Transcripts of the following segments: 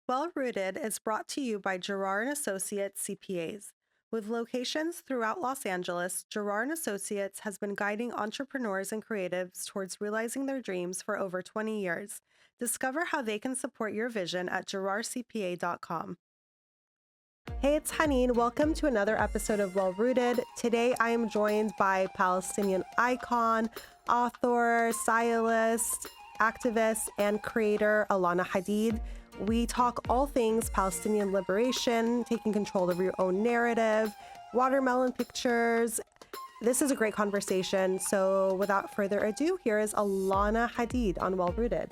Well Rooted is brought to you by Gerard and Associates CPAs. With locations throughout Los Angeles, Gerard and Associates has been guiding entrepreneurs and creatives towards realizing their dreams for over 20 years. Discover how they can support your vision at gerardcpa.com. Hey, it's Haneen. Welcome to another episode of Well Rooted. Today I am joined by Palestinian icon, author, stylist, activist, and creator Alana Hadid. We talk all things Palestinian liberation, taking control of your own narrative, watermelon pictures. This is a great conversation. So without further ado, here is Alana Hadid on Well Rooted.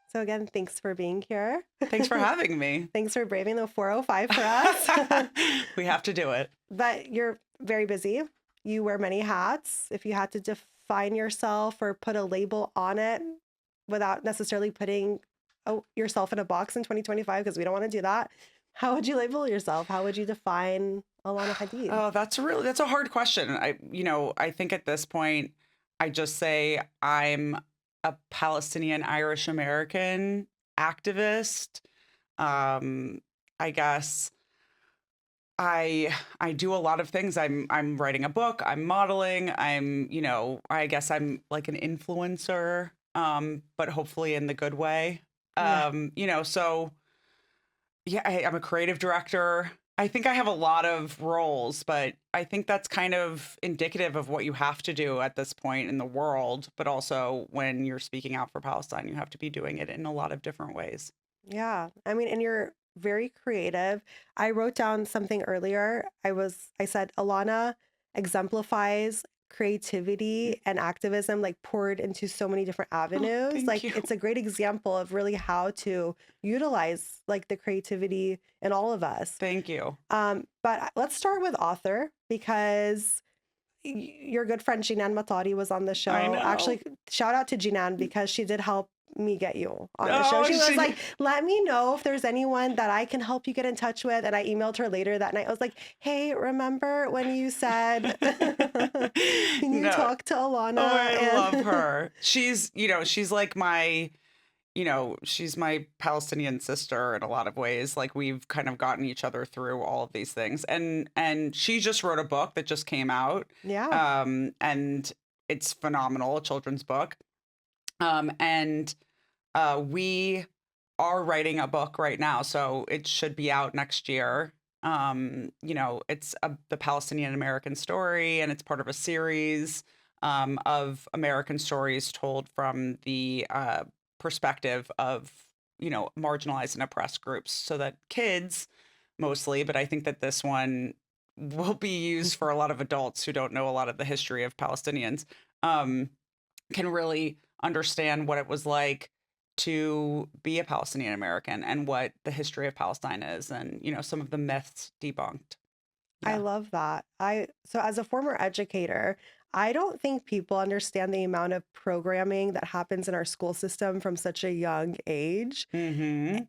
So again, thanks for being here. Thanks for having me. Thanks for braving the 405 for us. We have to do it. But you're very busy. You wear many hats. If you had to define yourself or put a label on it without necessarily putting yourself in a box in 2025, because we don't want to do that, how would you label yourself? How would you define Alana Hadid? Oh, that's a hard question. I think at this point, I just say I'm a Palestinian Irish American activist. I guess I do a lot of things. I'm writing a book, I'm modeling, I guess I'm like an influencer, but hopefully in the good way. So yeah, I'm a creative director. I think I have a lot of roles, but I think that's kind of indicative of what you have to do at this point in the world. But also when you're speaking out for Palestine, you have to be doing it in a lot of different ways. Yeah. I mean, and you're very creative. I wrote down something earlier. I said Alana exemplifies creativity and activism, like poured into so many different avenues. Thank you. It's a great example of really how to utilize like the creativity in all of us. Thank you. But let's start with author, because your good friend Jinan Matari was on the show. I know. Actually, shout out to Jinan, because she did help me get you on the Oh, show. She was like, let me know if there's anyone that I can help you get in touch with. And I emailed her later that night. I was like, hey, remember when you said can you talk to Alana? Oh, I love her. She's like she's my Palestinian sister in a lot of ways. Like, we've kind of gotten each other through all of these things. And she just wrote a book that just came out. Yeah. And it's phenomenal, a children's book. We are writing a book right now, so it should be out next year. It's the Palestinian American story, and it's part of a series of American stories told from the perspective of, marginalized and oppressed groups, so that kids mostly, but I think that this one will be used for a lot of adults who don't know a lot of the history of Palestinians, can really understand what it was like to be a Palestinian American and what the history of Palestine is, and some of the myths debunked. I love that. So as a former educator, I don't think people understand the amount of programming that happens in our school system from such a young age. Mm-hmm.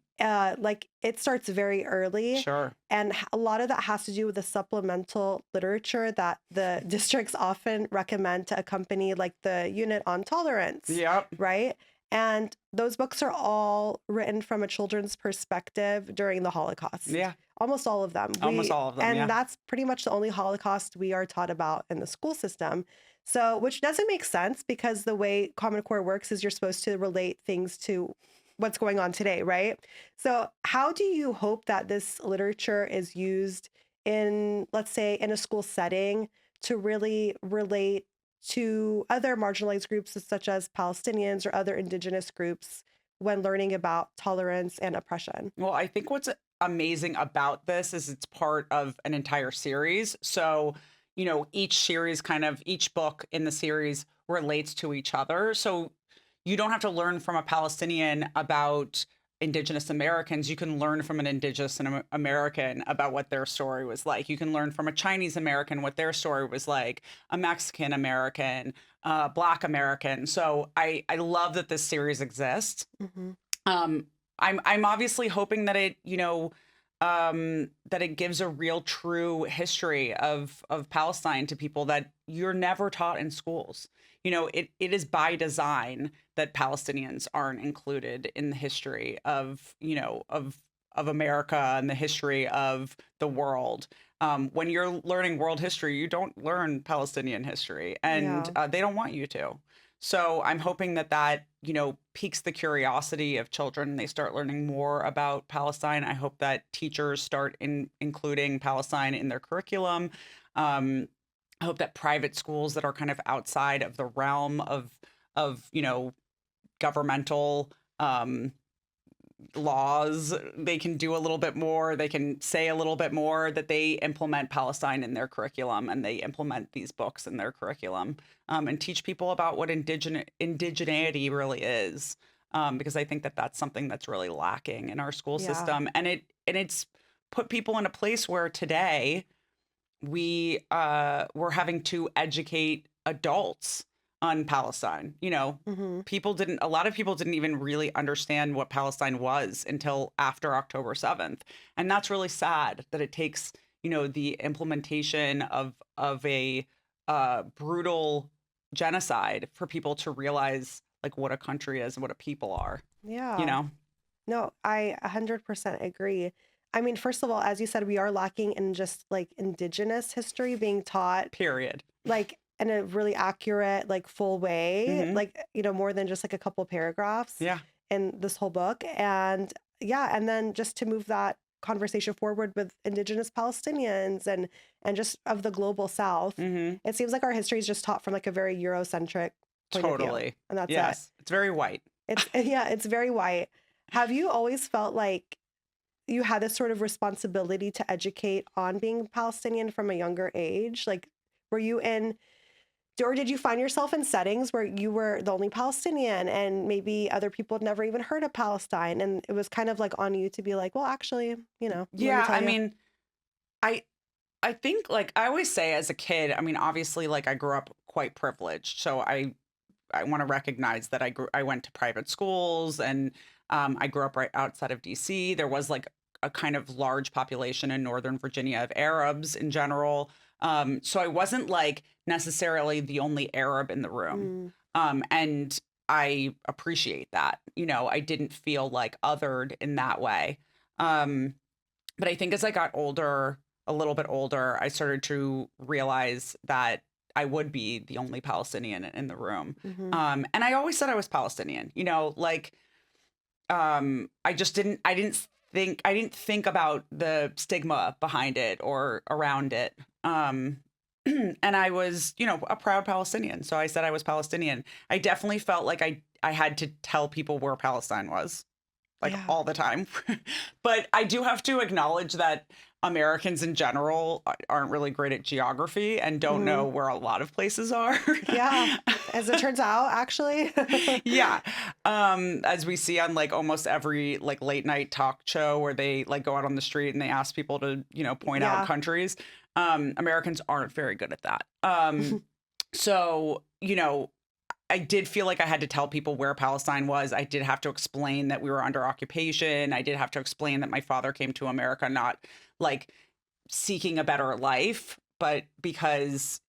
Like, it starts very early. Sure. And a lot of that has to do with the supplemental literature that the districts often recommend to accompany, like the unit on tolerance. Yep. Right? And those books are all written from a children's perspective during the Holocaust. Yeah. Almost all of them. Almost all of them, And yeah. that's pretty much the only Holocaust we are taught about in the school system. So, which doesn't make sense, because the way Common Core works is you're supposed to relate things to what's going on today, right? So how do you hope that this literature is used in, let's say, in a school setting to really relate to other marginalized groups such as Palestinians or other indigenous groups when learning about tolerance and oppression? Well, I think what's amazing about this is it's part of an entire series. So, each book in the series relates to each other. So you don't have to learn from a Palestinian about Indigenous Americans. You can learn from an Indigenous American about what their story was like. You can learn from a Chinese American what their story was like, a Mexican American, Black American. So I love that this series exists. Mm-hmm. I'm obviously hoping that it, that it gives a real true history of Palestine to people that you're never taught in schools. It is by design that Palestinians aren't included in the history of America and the history of the world. When you're learning world history, you don't learn Palestinian history, and Yeah. they don't want you to. So I'm hoping that piques the curiosity of children. They start learning more about Palestine. I hope that teachers start including Palestine in their curriculum. I hope that private schools that are kind of outside of the realm of governmental laws, they can do a little bit more. They can say a little bit more, that they implement Palestine in their curriculum, and they implement these books in their curriculum, and teach people about what indigeneity really is. Because I think that that's something that's really lacking in our school Yeah. system, and it's put people in a place where today we're having to educate adults on Palestine. Hmm. A lot of people didn't even really understand what Palestine was until after October 7th. And that's really sad that it takes the implementation of a brutal genocide for people to realize like what a country is and what a people are, you Yeah. know? No, I 100% agree. I mean, first of all, as you said, we are lacking in just like indigenous history being taught Period. like in a really accurate, like full way, Hmm. like, more than just like a couple paragraphs Yeah. in this whole book. And yeah, and then just to move that conversation forward with indigenous Palestinians and just of the global South. Hmm. It seems like our history is just taught from like a very Eurocentric point of view. Totally. And that's it. Yes. It's very white. It's yeah, it's very white. Have you always felt like you had this sort of responsibility to educate on being Palestinian from a younger age? Like, were you in, or did you find yourself in settings where you were the only Palestinian and maybe other people had never even heard of Palestine? And it was kind of like on you to be like, well, actually, let me Yeah. tell I you. mean, I I think like I always say as a kid, I mean, obviously like I grew up quite privileged. So I want to recognize that I went to private schools, and I grew up right outside of DC. There was like a kind of large population in Northern Virginia of Arabs in general. So I wasn't like necessarily the only Arab in the room. Mm, And I appreciate that. I didn't feel like othered in that way. Um, but I think as I got older, a little bit older, I started to realize that I would be the only Palestinian in the room. mm-hmm. And I always said I was Palestinian, like I didn't think about the stigma behind it or around it. And I was a proud Palestinian. So I said I was Palestinian. I definitely felt like I had to tell people where Palestine was like Yeah. all the time. But I do have to acknowledge that Americans in general aren't really great at geography and don't Mm-hmm. know where a lot of places are. Yeah. As it turns out, actually. Yeah. As we see on like almost every like late night talk show where they like go out on the street and they ask people to point out Yeah. countries. Americans aren't very good at that. So I did feel like I had to tell people where Palestine was. I did have to explain that we were under occupation. I did have to explain that my father came to America not like seeking a better life, but because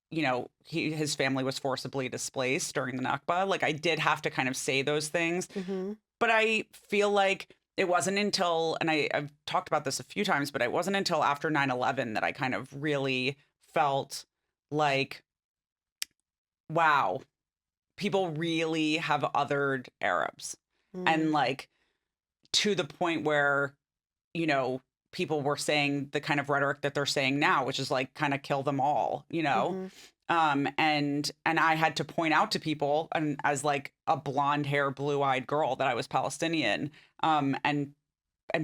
his family was forcibly displaced during the Nakba. Like I did have to kind of say those things. Hmm. But I feel like it wasn't until, and I've talked about this a few times, but it wasn't until after 9/11 that I kind of really felt like, wow, people really have othered Arabs. Mm-hmm. And like to the point where, you know, people were saying the kind of rhetoric that they're saying now, which is like kind of kill them all. Mm-hmm. And I had to point out to people and as like a blonde hair, blue-eyed girl that I was Palestinian. And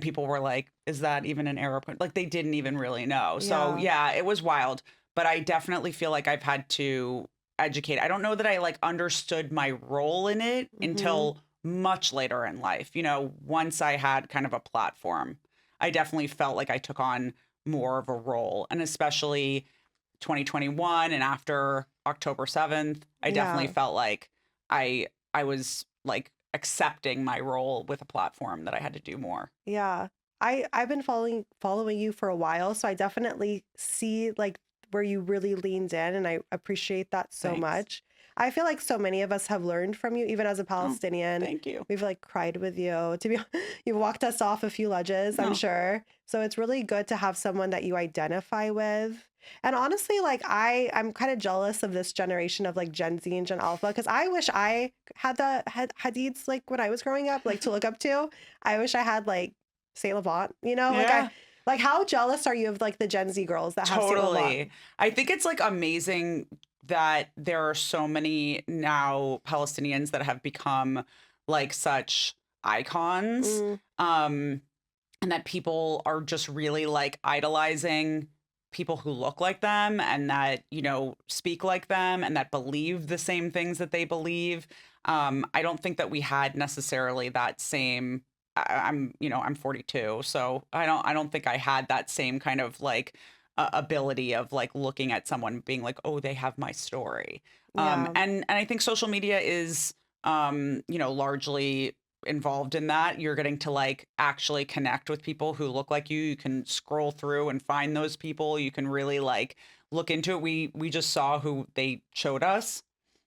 people were like, is that even an Arab? Like they didn't even really know. So Yeah. yeah, it was wild. But I definitely feel like I've had to educate. I don't know that I like understood my role in it Mm-hmm. until much later in life. Once I had kind of a platform, I definitely felt like I took on more of a role. And especially 2021 and after October 7th, I definitely Yeah. felt like I was like accepting my role with a platform that I had to do more. Yeah. I've been following you for a while, so I definitely see like where you really leaned in, and I appreciate that so Thanks. much. I feel like so many of us have learned from you, even as a Oh, Palestinian. thank you. We've like cried with you. To be, you've walked us off a few ledges, I'm No. sure. So it's really good to have someone that you identify with. And honestly, like I'm kind of jealous of this generation of like Gen Z and Gen Alpha because I wish I had Hadids like when I was growing up, like to look up to. I wish I had like Saint Laurent, like I Yeah. like how jealous are you of like the Gen Z girls that have Saint Laurent? Totally. I think it's like amazing that there are so many now Palestinians that have become like such icons. Mm, Um, and that people are just really like idolizing people who look like them and that, speak like them and that believe the same things that they believe. I don't think that we had necessarily that same I'm 42, so I don't think I had that same kind of like ability of like looking at someone being like, oh, they have my story. yeah, And I think social media is largely involved in that. You're getting to like actually connect with people who look like you. You can scroll through and find those people. You can really like look into it. We just saw who they showed us.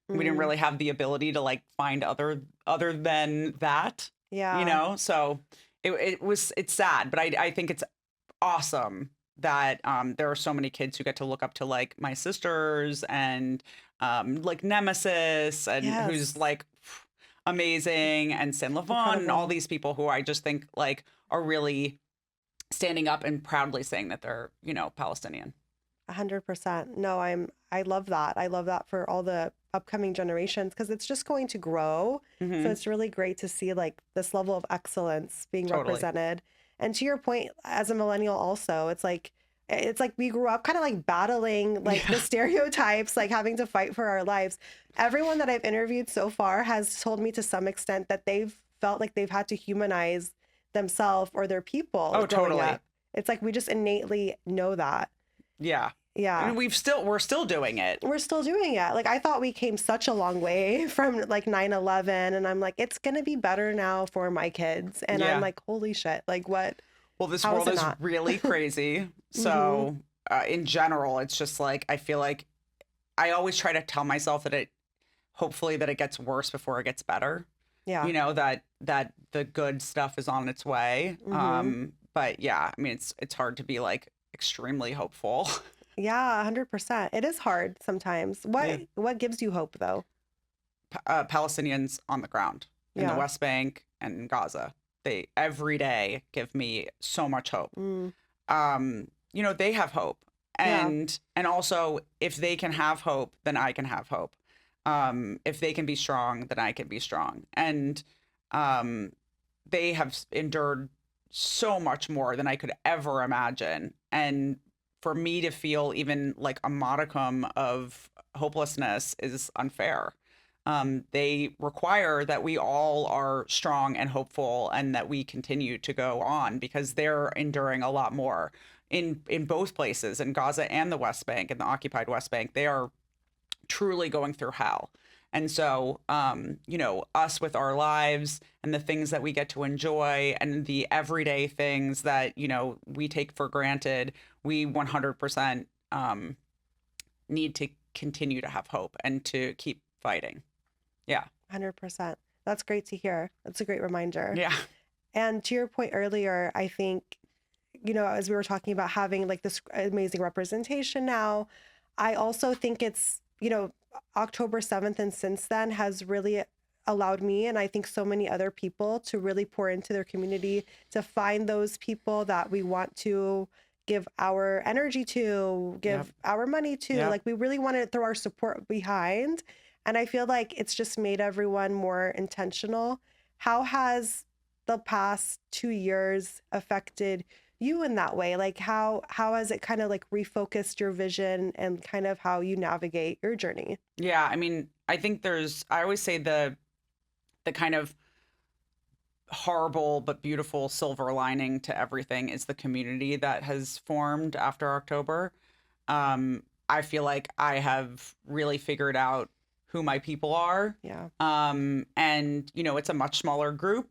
We didn't mm, really have the ability to like find other than that, yeah, So it's sad, but I think it's awesome that there are so many kids who get to look up to like my sisters and like Nemesis and who's yes, like amazing and Saint Laurent and all incredible. these people who I just think like are really standing up and proudly saying that they're, Palestinian. 100%. No, I love that. I love that for all the upcoming generations because it's just going to grow. So Hmm. it's really great to see like this level of excellence being Totally. represented. And to your point, as a millennial also, it's like we grew up kind of like battling like the Yeah. stereotypes, like having to fight for our lives. Everyone that I've interviewed so far has told me to some extent that they've felt like they've had to humanize themselves or their people Oh, growing totally. up. It's like we just innately know that. Yeah. Yeah. And we're still doing it. We're still doing it. Like I thought we came such a long way from like 9/11, and I'm like it's going to be better now for my kids. And I'm Yeah. like holy shit. Like what, Well, this how is world it is not? really crazy. Mhm. So, in general, it's just like I feel like I always try to tell myself that hopefully that it gets worse before it gets better. Yeah. That the good stuff is on its way. Mhm. But yeah, I mean it's hard to be like extremely hopeful. Yeah, 100%. It is hard sometimes. Yeah. What gives you hope though? Palestinians on the ground in the Yeah. West Bank and in Gaza, they every day give me so much hope. Mm. They have hope. Yeah. And also if they can have hope, then I can have hope. If they can be strong, then I can be strong. And um, they have endured so much more than I could ever imagine. And for me to feel even like a modicum of hopelessness is unfair. They require that we all are strong and hopeful and that we continue to go on because they're enduring a lot more in both places, in Gaza and the West Bank and the occupied West Bank. They are truly going through hell. And so, us with our lives and the things that we get to enjoy and the everyday things that, we take for granted, we 100% need to continue to have hope and to keep fighting. Yeah. 100%. That's great to hear. That's a great reminder. Yeah. And to your point earlier, I think, as we were talking about having like this amazing representation now, I also think it's, October 7th and since then has really allowed me and I think so many other people to really pour into their community, to find those people that we want to give our energy to, Yep. give our money to. Yep. Like we really want to throw our support behind. And I feel like it's just made everyone more intentional. How has the past 2 years affected you in that way? Like how has it kind of like refocused your vision and kind of how you navigate your journey? Yeah. I mean, I think I always say the kind of horrible but beautiful silver lining to everything is the community that has formed after October. I feel like I have really figured out who my people are. Yeah. And it's a much smaller group,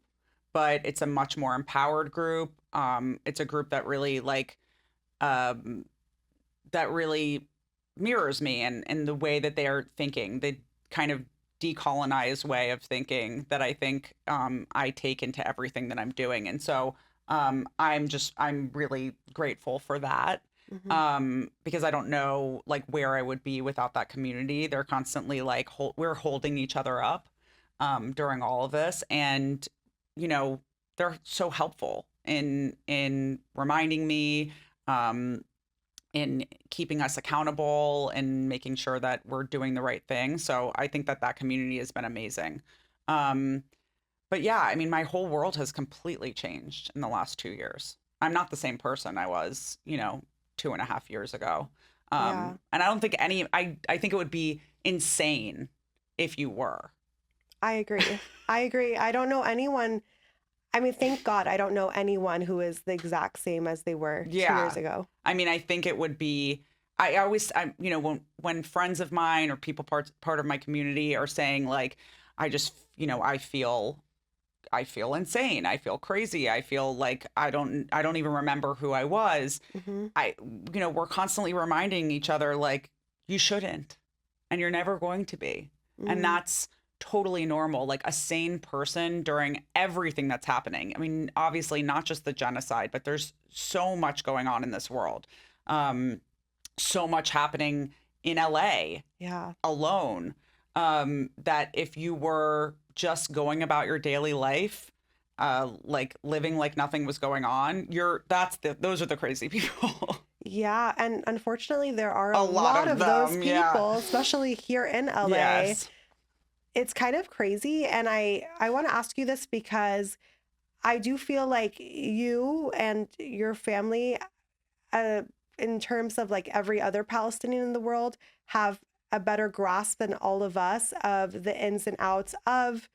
but it's a much more empowered group. It's a group that really um, that really mirrors me and the way that they are thinking, the kind of decolonized way of thinking that I think I take into everything that I'm doing. And so I'm really grateful for that. Hmm. Because I don't know like where I would be without that community. They're constantly like we're holding each other up during all of this, and you know they're so helpful in reminding me, um, in keeping us accountable and making sure that we're doing the right thing. So I think that that community has been amazing. Um, but yeah, I mean, my whole world has completely changed in the last 2 years. I'm not the same person I was, 2.5 years ago. Yeah, And I don't think I think it would be insane if you were. I agree. I agree. I don't know anyone. I mean, thank God I don't know anyone who is the exact same as they were 2 years Yeah. ago. I mean, I think it would be, when friends of mine or people part of my community are saying like, I just, I feel insane. I feel crazy. I feel like I don't even remember who I was. Hmm. We're constantly reminding each other like you shouldn't and you're never going to be. And Hmm. that's totally normal. Like a sane person during everything that's happening. I mean, obviously not just the genocide, but there's so much going on in this world. Um, so much happening in LA Yeah. alone, that if you were just going about your daily life, like living like nothing was going on, those are the crazy people. Yeah. And unfortunately, there are a A lot lot of of those them, yeah. people, especially here in LA. Yes. It's kind of crazy. And I want to ask you this because I do feel like you and your family, uh, in terms of like every other Palestinian in the world, have a better grasp than all of us of the ins and outs of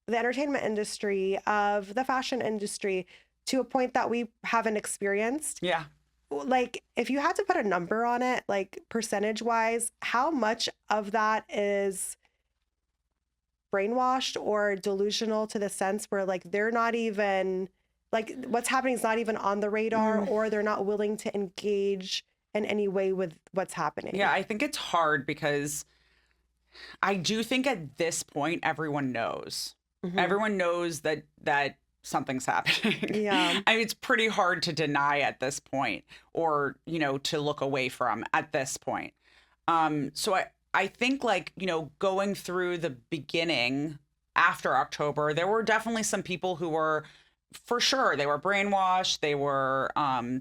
the entertainment industry, of the fashion industry, to a point that we haven't experienced. Yeah. Like, if you had to put a number on it, like percentage wise, how much of that is brainwashed or delusional to the sense where like they're not even like what's happening is not even on the radar, Mm, or they're not willing to engage in any way with what's yeah, happening. I think it's hard because I do think at this point everyone knows. Hmm. Everyone knows that something's happening. Yeah. I mean, it's pretty hard to deny at this point or, to look away from at this point. So I think like, going through the beginning after October, there were definitely some people who were for sure they were brainwashed,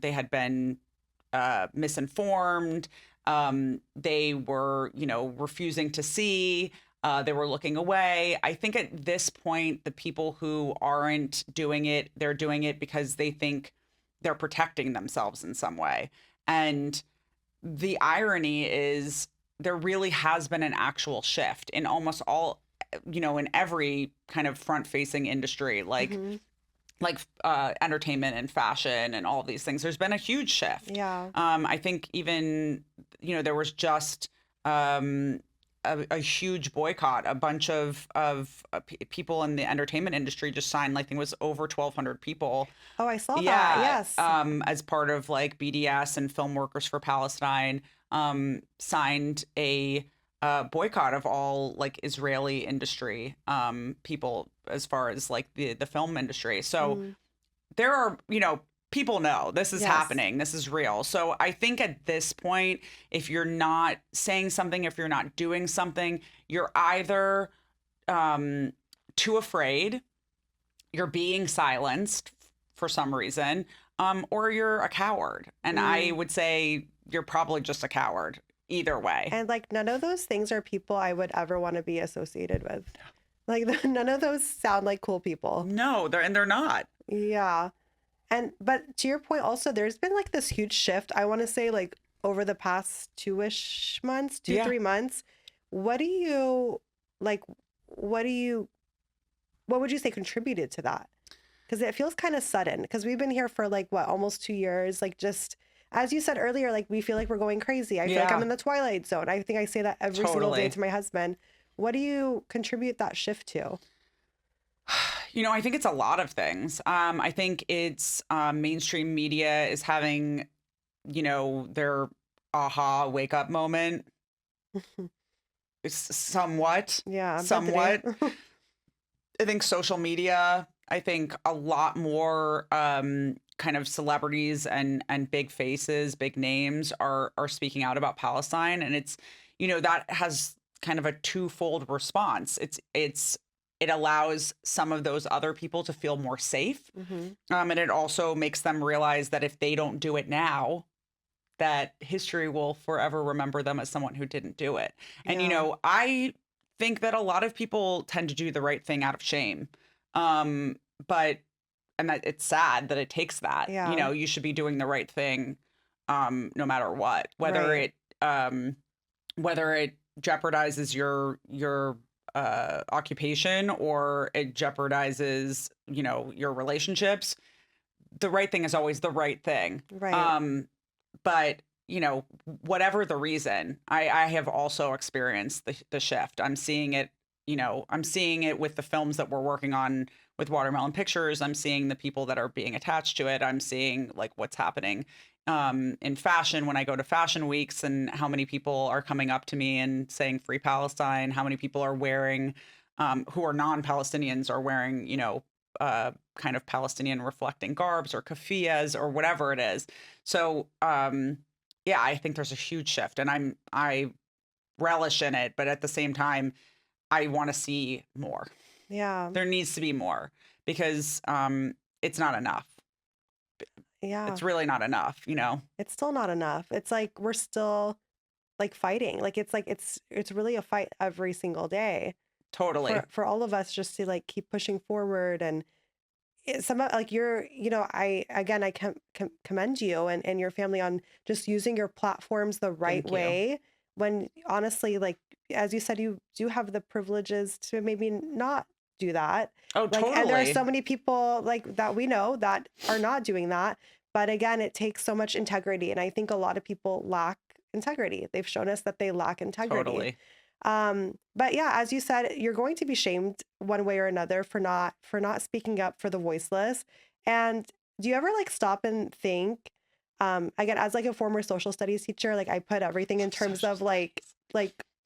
they had been misinformed. They were, refusing to see. They were looking away. I think at this point, the people who aren't doing it, they're doing it because they think they're protecting themselves in some way. And the irony is there really has been an actual shift in almost all, in every kind of front facing industry, Hmm. like entertainment and fashion and all of these things. There's been a huge shift. Yeah. I think even there was just a huge boycott. A bunch of people in the entertainment industry just signed. Like I think it was over 1,200 people. Oh, I saw that. Yeah, Yes. as part of like BDS and Film Workers for Palestine, signed a boycott of all like Israeli industry people as far as like the film industry. So Mm. there are, people know this is Yes. happening. This is real. So I think at this point, if you're not saying something, if you're not doing something, you're either too afraid, you're being silenced for some reason, or you're a coward. And I Mm. would say you're probably just a coward either way. And like none of those things are people I would ever want to be associated with. Like none of those sound like cool people. No, they're not. Yeah. And but to your point also, there's been like this huge shift. I want to say like over the past 2-ish months, two, Yeah. 3 months. What do you like what do you what would you say contributed to that? Because it feels kind of sudden because we've been here for like what, almost 2 years. Like just as you said earlier, like we feel like we're going crazy. I feel like I'm Yeah, in the twilight zone. I think I say that every single day totally. to my husband. What do you contribute that shift to? I think it's a lot of things. I think it's mainstream media is having, their aha wake up moment. Somewhat, Yeah, somewhat. Bethany. I think social media, I think a lot more kind of celebrities and big faces, big names are speaking out about Palestine. And it's, that has kind of a twofold response. It allows some of those other people to feel more safe. Hmm. And it also makes them realize that if they don't do it now, that history will forever remember them as someone who didn't do it. And, Yeah. I think that a lot of people tend to do the right thing out of shame. Um, but, and that it's sad that it takes that, Yeah. you should be doing the right thing, no matter what, Right. whether it jeopardizes your occupation or it jeopardizes, your relationships. The right thing is always the right thing. Right. But whatever the reason, I have also experienced the shift. I'm seeing it with the films that we're working on with Watermelon Pictures. I'm seeing the people that are being attached to it. I'm seeing like what's happening in fashion when I go to fashion weeks, and how many people are coming up to me and saying free Palestine, how many people are wearing who are non-Palestinians are wearing, kind of Palestinian reflecting garbs or keffiyehs or whatever it is. So, yeah, I think there's a huge shift, and I relish in it, but at the same time, I want to see more. Yeah. There needs to be more because it's not enough. Yeah. It's really not enough, It's still not enough. It's like we're still like fighting. Like it's really a fight every single day Totally. for all of us just to like keep pushing forward. And some like you're, I again I commend you and your family on just using your platforms the right Thank you. way, when honestly, like as you said, you do have the privileges to maybe not do that. Oh, Like, and there are totally. so many people like that we know that are not doing that. But again, it takes so much integrity, and I think a lot of people lack integrity. They've shown us that they lack integrity. Totally. But yeah, as you said, you're going to be shamed one way or another for not speaking up for the voiceless. And do you ever like stop and think, again, as like a former social studies teacher, like I put everything in terms Social of like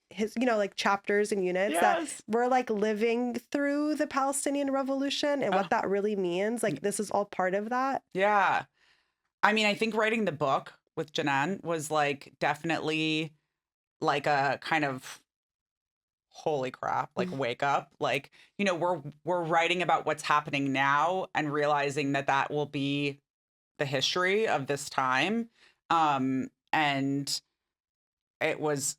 his, like chapters and units that Yes. we're like living through the Palestinian revolution and Oh, what that really means. Like this is all part of that. yeah. I mean, I think writing the book with Janan was like definitely like a kind of holy crap, like wake up. Like, we're writing about what's happening now and realizing that that will be the history of this time. And it was,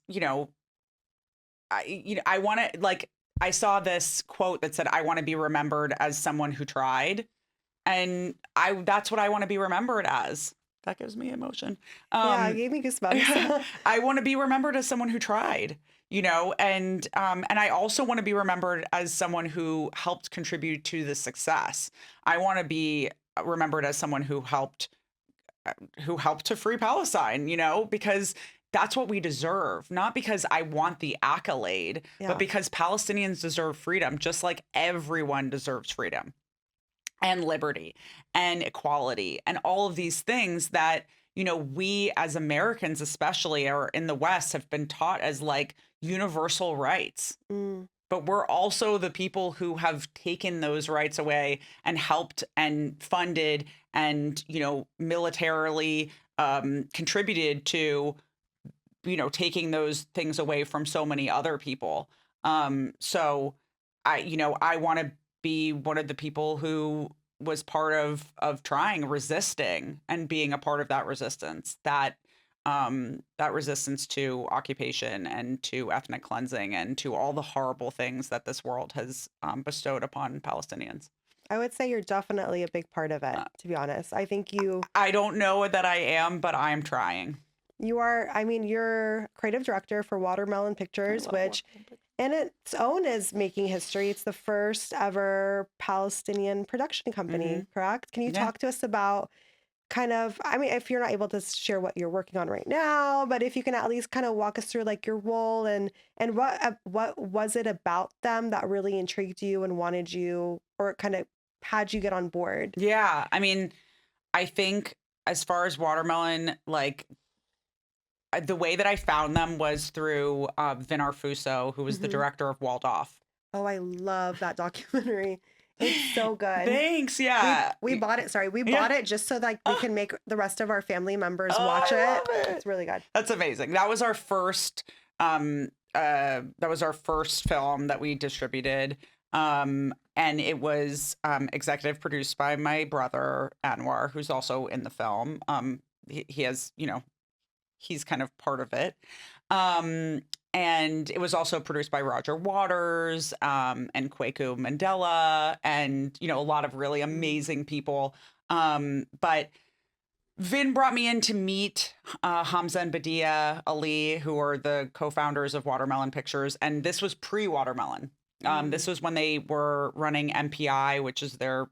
I want to like I saw this quote that said I want to be remembered as someone who tried, and I that's what I want to be remembered as. That gives me emotion. Yeah, it Um gave me goosebumps. I want to be remembered as someone who tried, and I also want to be remembered as someone who helped contribute to the success. I want to be remembered as someone who helped to free Palestine, because that's what we deserve. Not because I want the accolade, but Yeah. because Palestinians deserve freedom, just like everyone deserves freedom and liberty and equality and all of these things that, we as Americans, especially, or in the West, have been taught as like universal rights. Mm, But we're also the people who have taken those rights away and helped and funded and, militarily contributed to, taking those things away from so many other people. So I want to be one of the people who was part of trying, resisting, and being a part of that resistance, that resistance to occupation and to ethnic cleansing and to all the horrible things that this world has bestowed upon Palestinians. I would say you're definitely a big part of it, Uh, to be honest. I think you don't know that I am, but I'm trying. you are, I mean, you're creative director for Watermelon I Pictures, love which working. in its own is making history. It's the first ever Palestinian production Mm-hmm. company, correct? Can you Yeah. talk to us about kind of, I mean, if you're not able to share what you're working on right now, but if you can at least kind of walk us through like your role and what was it about them that really intrigued you and wanted you or kind of had you get on board? Yeah. I mean, I think as far as watermelon, like the way that I found them was through Vin Arfuso, who was the Hmm. director of Walled Off. Oh, I love that documentary. It's so good. Thanks. We Yeah. we bought it. Sorry, we Yeah. bought it just so like we Oh, can make the rest of our family members oh, watch I it. love It's it. really good. That's amazing. That was our first film that we distributed. And it was executive produced by my brother Anwar, who's also in the film. He has, he's kind of part of it. And it was also produced by Roger Waters and Kwaku Mandela and, a lot of really amazing people. But Vin brought me in to meet Hamza and Badia Ali, who are the co-founders of Watermelon Pictures. And this was pre-Watermelon. This was when they were running MPI, which is their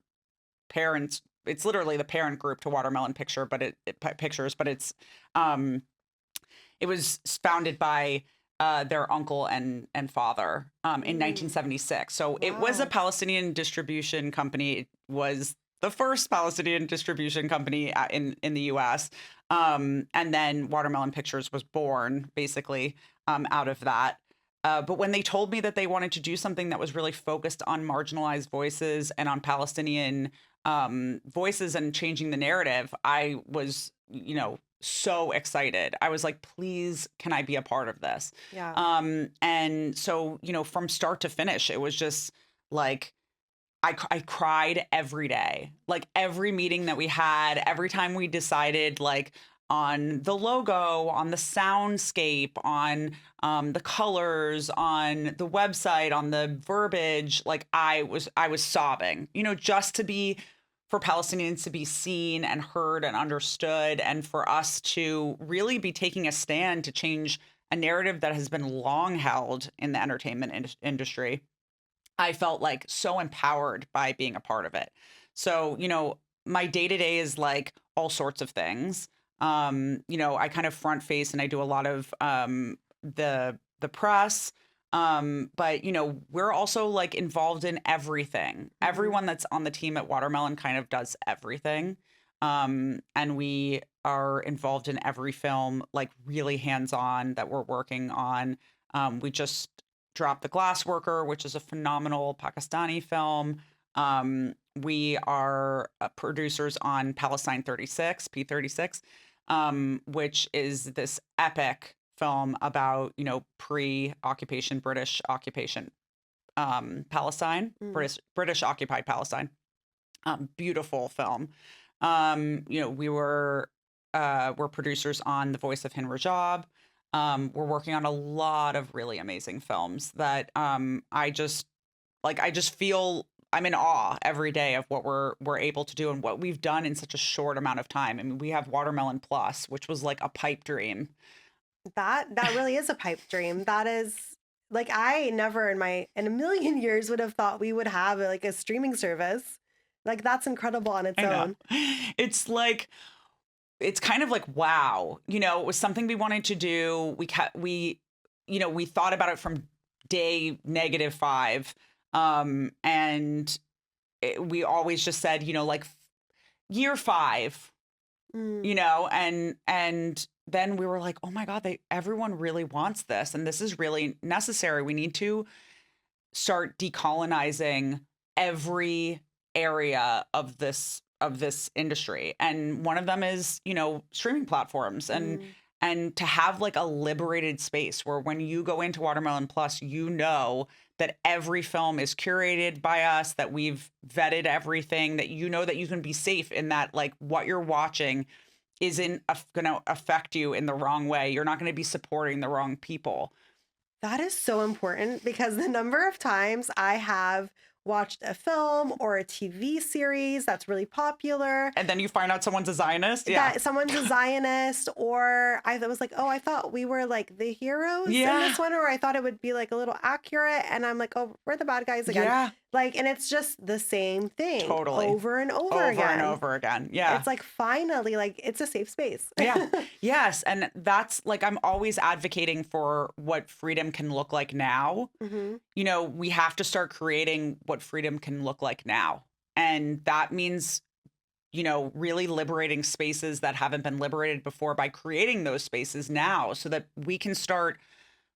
parents. It's literally the parent group to Watermelon Picture, but Pictures, but it was founded by their uncle and father in 1976. So it was a Wow. Palestinian distribution company. It was the first Palestinian distribution company in the U.S. And then Watermelon Pictures was born basically out of that. But when they told me that they wanted to do something that was really focused on marginalized voices and on Palestinian voices and changing the narrative, I was, so excited. I was like, please, can I be a part of this? Yeah. And so, from start to finish, it was just like, I cried every day, like every meeting that we had, every time we decided like on the logo, on the soundscape, on the colors, on the website, on the verbiage, like I was sobbing, just to be for Palestinians to be seen and heard and understood, and for us to really be taking a stand to change a narrative that has been long held in the entertainment industry. I felt like so empowered by being a part of it. So, my day to day is like all sorts of things. I kind of front face and I do a lot of the press. But we're also like involved in everything. Hmm. Everyone that's on the team at Watermelon kind of does everything. And we are involved in every film, like really hands on that we're working on. We just dropped The Glass Worker, which is a phenomenal Pakistani film. We are producers on Palestine 36, P36, which is this epic film about, pre-occupation British occupation Palestine, Mm. British occupied Palestine. Beautiful film. We're producers on The Voice of Hin Rajab. We're working on a lot of really amazing films that I just feel I'm in awe every day of what we're able to do and what we've done in such a short amount of time. I mean, we have Watermelon Plus, which was like a pipe dream. That really is a pipe dream. That is like I never in a million years would have thought we would have like a streaming service. Like that's incredible on its I know. own. It's like it's kind of like wow, it was something we wanted to do. We thought about it from day -5, and we always just said, like year 5, Mm. and then we were like, oh my god, everyone really wants this, and this is really necessary. We need to start decolonizing every area of this industry, and one of them is streaming platforms, Mm. and to have like a liberated space where when you go into Watermelon Plus, that every film is curated by us, that we've vetted everything, that that you can be safe in, that like what you're watching isn't going to affect you in the wrong way. You're not going to be supporting the wrong people. That is so important because the number of times I have watched a film or a TV series that's really popular And then you find out someone's a Zionist. Yeah. that someone's a Zionist, or I was like, oh, I thought we were like the heroes in Yeah. this one, or I thought it would be like a little accurate. And I'm like, oh, we're the bad guys again. Yeah. Like, and it's just the same thing Totally. over and over Over and again. over again. Yeah. It's like, finally, like, it's a safe space. Yeah. Yes. And that's like, I'm always advocating for what freedom can look like now. Hmm. You know, we have to start creating what freedom can look like now. And that means, you know, really liberating spaces that haven't been liberated before by creating those spaces now so that we can start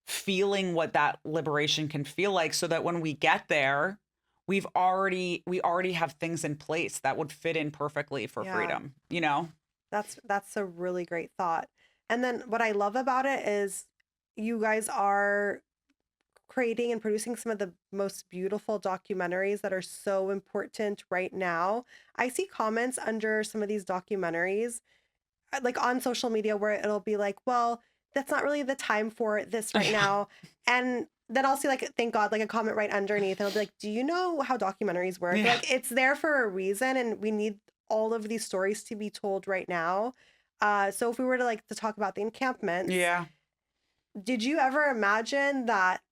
feeling what that liberation can feel like so that when we get there, we already have things in place that would fit in perfectly for Yeah. freedom, you know? That's a really great thought. And then what I love about it is you guys are creating and producing some of the most beautiful documentaries that are so important right now. I see comments under some of these documentaries, like on social media, where it'll be like, well, that's not really the time for this right Yeah. now. And then I'll see, like, thank God, like a comment right underneath, and it'll be like, do you know how documentaries work? Yeah. Like, it's there for a reason, and we need all of these stories to be told right now. So if we were to like to talk about the encampments, Yeah. did you ever imagine that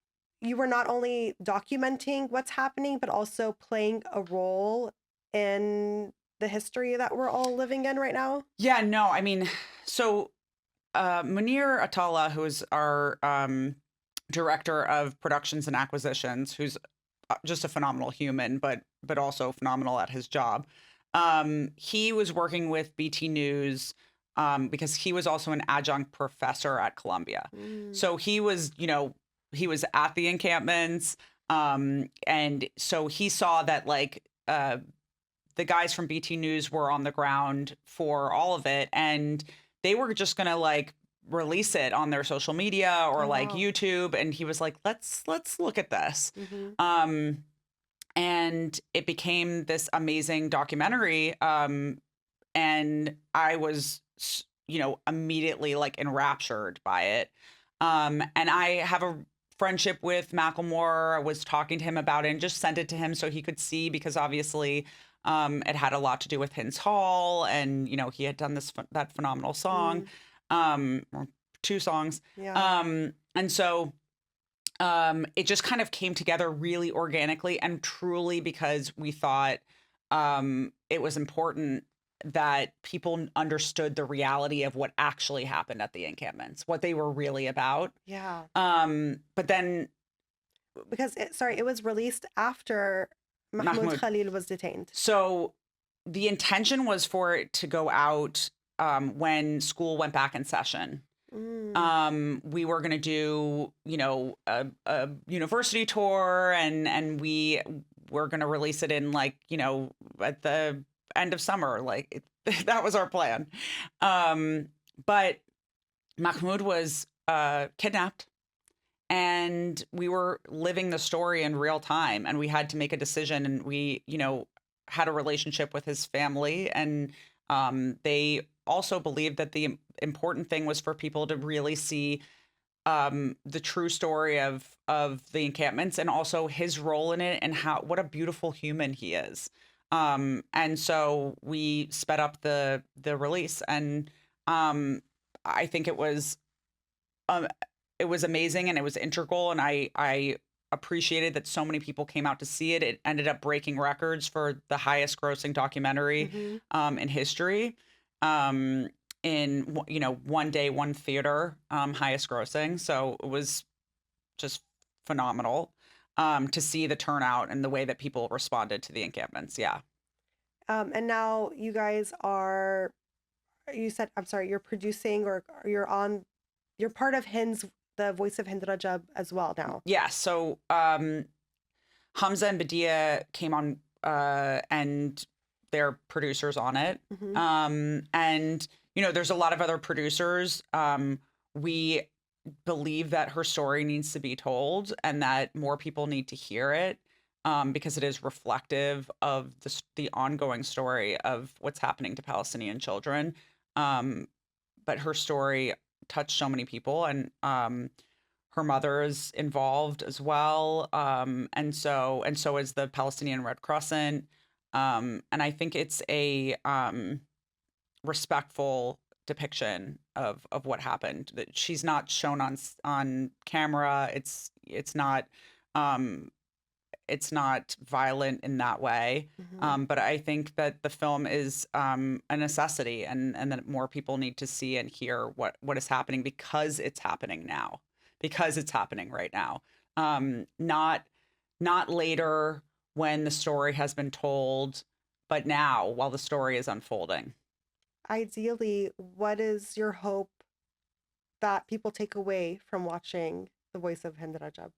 you were not only documenting what's happening, but also playing a role in the history that we're all living in right now? Yeah, no, I mean, so Munir Atalla, who's our director of productions and acquisitions, who's just a phenomenal human, but also phenomenal at his job. He was working with BT News because he was also an adjunct professor at Columbia. Mm. So he was, you know, he was at the encampments, and so he saw that like the guys from BT News were on the ground for all of it, and they were just gonna like release it on their social media or Oh, like wow. YouTube. And he was like, let's look at this. Hmm. Um, and it became this amazing documentary. And I was, you know, immediately like enraptured by it. And I have a friendship with Macklemore. I was talking to him about it and just sent it to him so he could see because obviously it had a lot to do with Hin's Hall, and you know he had done that phenomenal song, Mm. or two songs, Yeah. and so it just kind of came together really organically and truly because we thought it was important that people understood the reality of what actually happened at the encampments, what they were really about. Yeah. But then Because it was released after Mahmoud Mahmoud. Khalil was detained. So the intention was for it to go out when school went back in session. Mm. We were going to do, you know, a university tour, and we were going to release it in like, you know, at the end of summer. Like that was our plan. But Mahmoud was kidnapped, and we were living the story in real time, and we had to make a decision, and we, you know, had a relationship with his family, and they also believed that the important thing was for people to really see the true story of the encampments and also his role in it and how what a beautiful human he is. And so we sped up the release, and I think um, it was amazing and it was integral, and I appreciated that so many people came out to see it. It ended up breaking records for the highest grossing documentary Hmm. in history. Um, in you know, one day, one theater, highest grossing. So it was just phenomenal to see the turnout and the way that people responded to the encampments. Yeah. And now you guys are, you said, I'm sorry, you're producing, or you're part of the Voice of Hind Rajab as well now. Yeah. So Hamza and Badia came on and they're producers on it. Hmm. And, you know, there's a lot of other producers. We believe that her story needs to be told and that more people need to hear it, because it is reflective of the ongoing story of what's happening to Palestinian children. But her story touched so many people, and her mother is involved as well, and so is the Palestinian Red Crescent, and I think it's a respectful depiction of what happened. That she's not shown on camera. It's not. Um, it's not violent in that way. But I think that the film is a necessity, and that more people need to see and hear what is happening, because it's happening now, because it's happening right now. Not later when the story has been told, but now while the story is unfolding. Ideally, what is your hope that people take away from watching The Voice of Hind Rajab?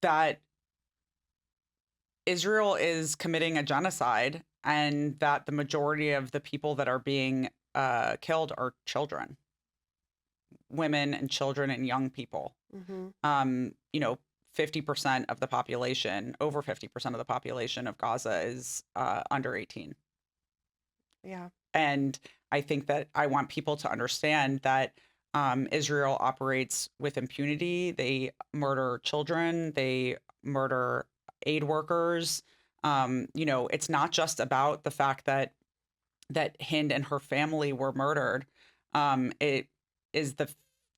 That Israel is committing a genocide, and that the majority of the people that are being killed are children, women and children and young people. 50% of the population, over 50% of the population of Gaza is under 18. Yeah. And I think that I want people to understand that Israel operates with impunity. They murder children. They murder aid workers. It's not just about the fact that Hind and her family were murdered. It is the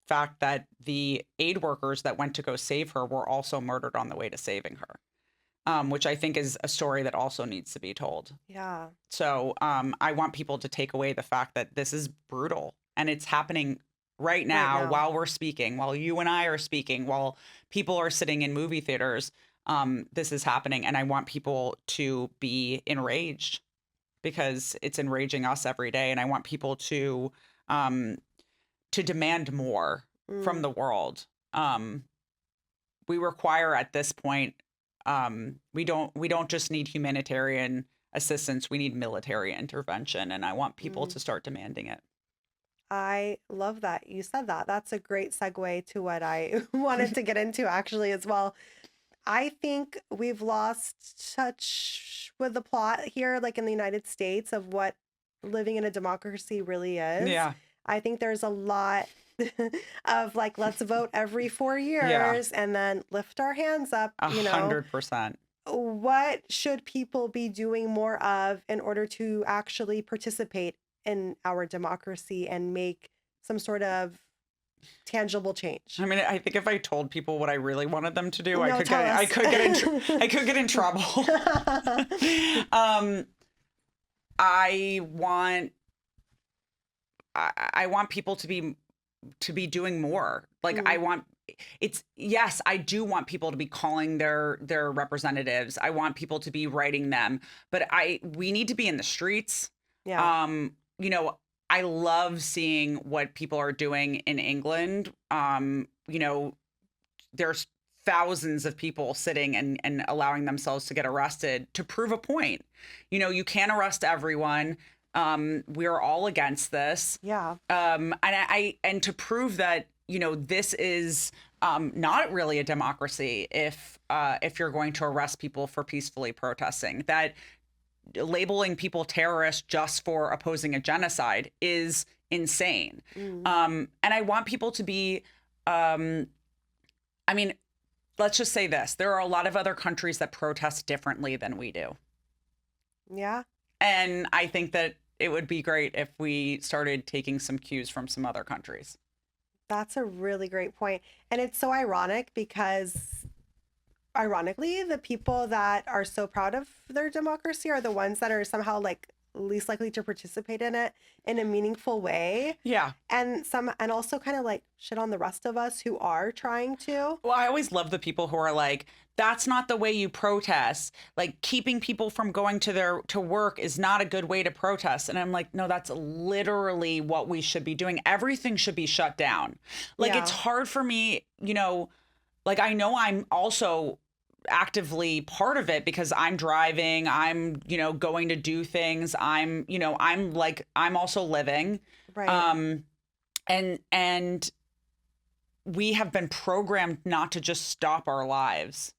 fact that the aid workers that went to go save her were also murdered on the way to saving her, which I think is a story that also needs to be told. Yeah. So I want people to take away the fact that this is brutal, and it's happening right now while we're speaking, while you and I are speaking, while people are sitting in movie theaters. This is happening, and I want people to be enraged, because it's enraging us every day, and I want people to demand more from the world. We require at this point, we don't just need humanitarian assistance, we need military intervention, and I want people to start demanding it. I love that you said that. That's a great segue to what I wanted to get into actually as well. I think we've lost touch with the plot here, like in the United States, of what living in a democracy really is. Yeah. I think there's a lot of like, let's vote every 4 years and then lift our hands up. 100%. What should people be doing more of in order to actually participate in our democracy and make some sort of tangible change? I mean, I think if I told people what I really wanted them to do, No, I could get in trouble. I want people to be doing more. Like I do want people to be calling their representatives. I want people to be writing them, but we need to be in the streets. Yeah. I love seeing what people are doing in England. There's thousands of people sitting and allowing themselves to get arrested to prove a point. You can't arrest everyone. We're all against this. Yeah. And to prove that, this is not really a democracy if you're going to arrest people for peacefully protesting, that labeling people terrorists just for opposing a genocide is insane. And I want people to be, let's just say this. There are a lot of other countries that protest differently than we do. Yeah. And I think that it would be great if we started taking some cues from some other countries. That's a really great point. And it's so ironic because ironically, the people that are so proud of their democracy are the ones that are somehow like least likely to participate in it in a meaningful way. Yeah. And also kind of like shit on the rest of us who are trying to. Well, I always love the people who are like, that's not the way you protest. Like, keeping people from going to work is not a good way to protest. And I'm like, no, that's literally what we should be doing. Everything should be shut down. Like, It's hard for me, like, I know I'm also actively part of it because I'm driving, I'm, going to do things. I'm also living. Right. And we have been programmed not to just stop our lives,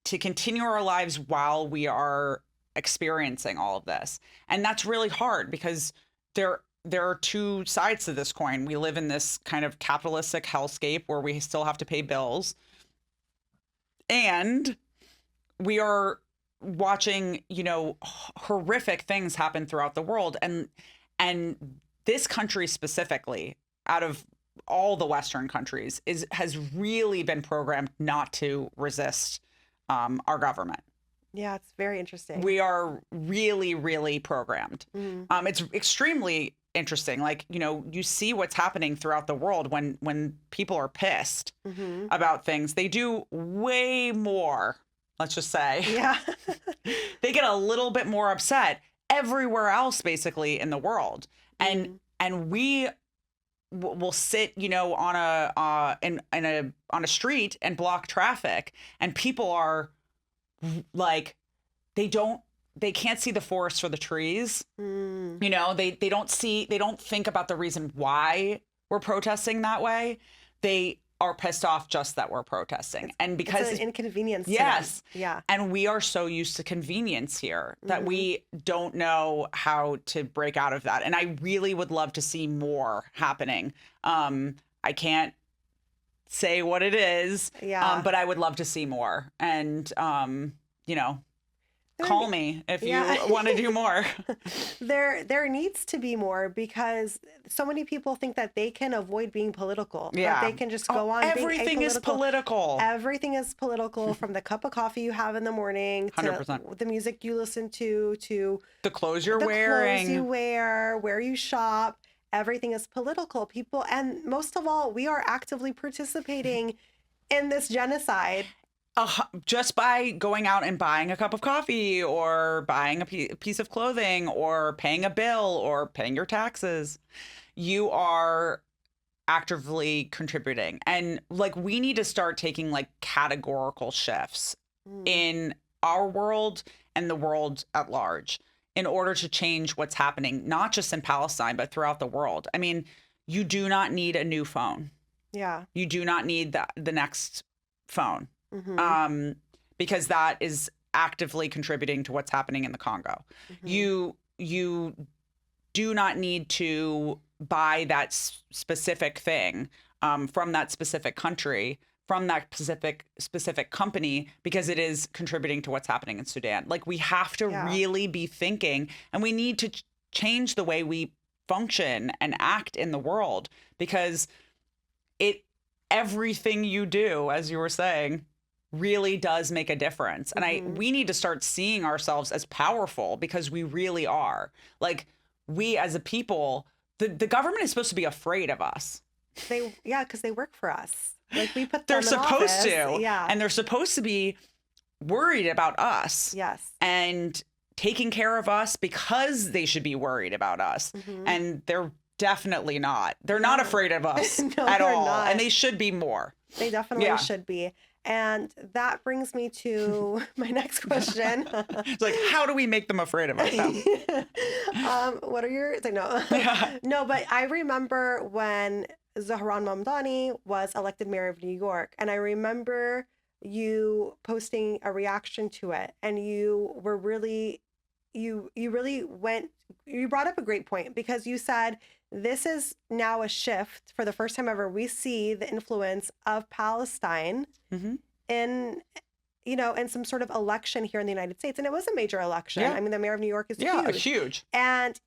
to continue our lives while we are experiencing all of this. And that's really hard because there are two sides to this coin. We live in this kind of capitalistic hellscape where we still have to pay bills. And we are watching, horrific things happen throughout the world. And this country specifically, out of all the Western countries, has really been programmed not to resist our government. Yeah, it's very interesting. We are really, really programmed. Mm-hmm. It's extremely interesting. Like, you see what's happening throughout the world when people are pissed Mm-hmm. about things. They do way more, let's just say. Yeah. They get a little bit more upset everywhere else, basically, in the world. And we will sit, on a street and block traffic, and people are like, they can't see the forest for the trees. They don't think about the reason why we're protesting that way. They are pissed off just that we're protesting. And because it's an inconvenience. Yes. To them. Yeah. And we are so used to convenience here that we don't know how to break out of that. And I really would love to see more happening. I can't say what it is, but I would love to see more. And, call me if you want to do more. There needs to be more, because so many people think that they can avoid being political. Yeah. That they can just go on everything being is political. Everything is political, from the cup of coffee you have in the morning to 100%. the music you listen to the clothes you're wearing, clothes you wear, where you shop. Everything is political. People, and most of all, we are actively participating in this genocide. Just by going out and buying a cup of coffee, or buying a piece of clothing, or paying a bill, or paying your taxes, you are actively contributing. And like, we need to start taking like categorical shifts in our world and the world at large in order to change what's happening, not just in Palestine, but throughout the world. I mean, you do not need a new phone. Yeah. You do not need the next phone. Because that is actively contributing to what's happening in the Congo. You do not need to buy that specific thing from that specific country, from that specific company, because it is contributing to what's happening in Sudan. Like, we have to really be thinking, and we need to change the way we function and act in the world, because everything you do, as you were saying, really does make a difference. And we need to start seeing ourselves as powerful, because we really are. Like, we as a people, the government is supposed to be afraid of us. Because they work for us. Like, we put them They're in supposed office. to. Yeah. And they're supposed to be worried about us. Yes. And taking care of us, because they should be worried about us. And they're definitely not. They're not afraid of us at all. Not. And they should be more. They definitely should be. And that brings me to my next question. It's like, how do we make them afraid of us now? What are your... No. No, but I remember when Zohran Mamdani was elected mayor of New York, and I remember you posting a reaction to it, and you were really... You brought up a great point, because you said, this is now a shift. For the first time ever, we see the influence of Palestine in some sort of election here in the United States. And it was a major election. I mean, the mayor of New York is huge. And,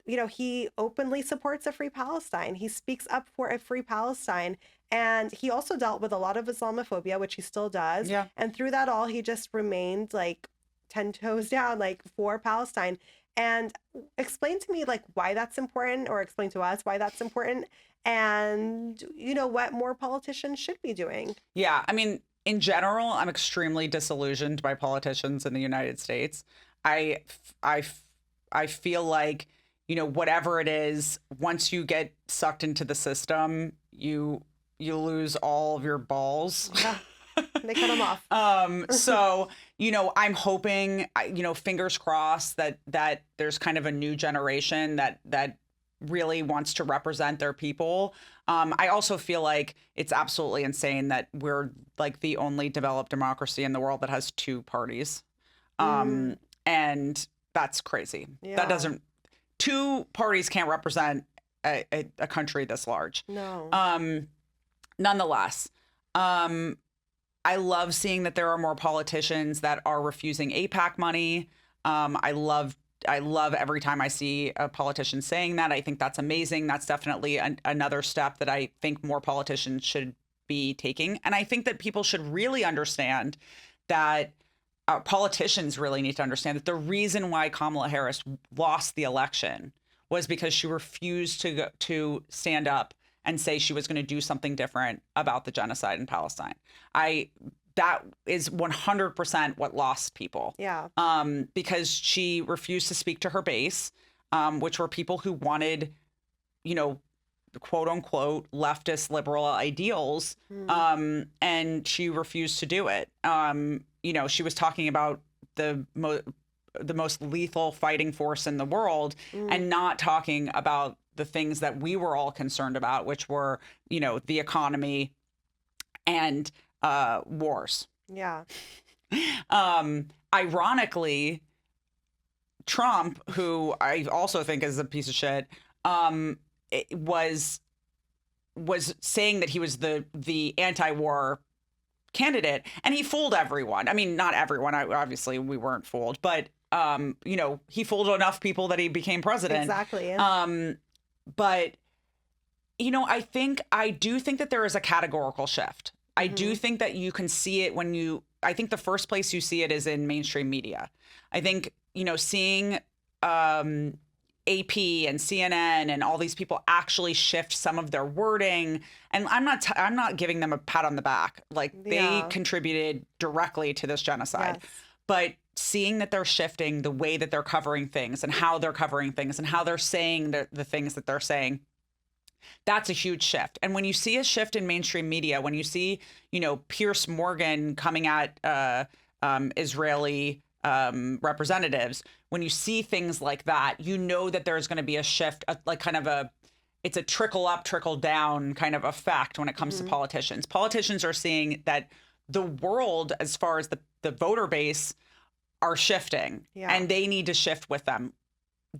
he openly supports a free Palestine. He speaks up for a free Palestine. And he also dealt with a lot of Islamophobia, which he still does. Yeah. And through that all, he just remained like 10 toes down, like, for Palestine. And explain to me, like, why that's important, or explain to us why that's important, and, what more politicians should be doing. Yeah. I mean, in general, I'm extremely disillusioned by politicians in the United States. I feel like, whatever it is, once you get sucked into the system, you lose all of your balls. Yeah. They cut them off. So, I'm hoping, fingers crossed that there's kind of a new generation that really wants to represent their people. I also feel like it's absolutely insane that we're like the only developed democracy in the world that has two parties. And that's crazy. Yeah. Two parties can't represent a country this large. No. Nonetheless, I love seeing that there are more politicians that are refusing AIPAC money. I love every time I see a politician saying that. I think that's amazing. That's definitely another step that I think more politicians should be taking. And I think that people should really understand that politicians really need to understand that the reason why Kamala Harris lost the election was because she refused to stand up and say she was going to do something different about the genocide in Palestine. That is 100% what lost people. Yeah. Because she refused to speak to her base, which were people who wanted, quote unquote leftist liberal ideals. And she refused to do it. She was talking about the most lethal fighting force in the world and not talking about the things that we were all concerned about, which were, the economy and wars. Yeah. Ironically, Trump, who I also think is a piece of shit, was saying that he was the anti-war candidate, and he fooled everyone. I mean, not everyone. Obviously, we weren't fooled, but he fooled enough people that he became president. Exactly. But I do think that there is a categorical shift. I do think that you can see it I think the first place you see it is in mainstream media. I think, seeing AP and CNN and all these people actually shift some of their wording. And I'm not giving them a pat on the back. Like, they contributed directly to this genocide. Yes. But seeing that they're shifting the way that they're covering things and how they're covering things and how they're saying the things that they're saying, that's a huge shift. And when you see a shift in mainstream media, when you see, Pierce Morgan coming at Israeli representatives, when you see things like that, that there's going to be a shift, it's a trickle up, trickle down kind of effect when it comes to politicians. Politicians are seeing that the world, as far as the voter base, are shifting, and they need to shift with them.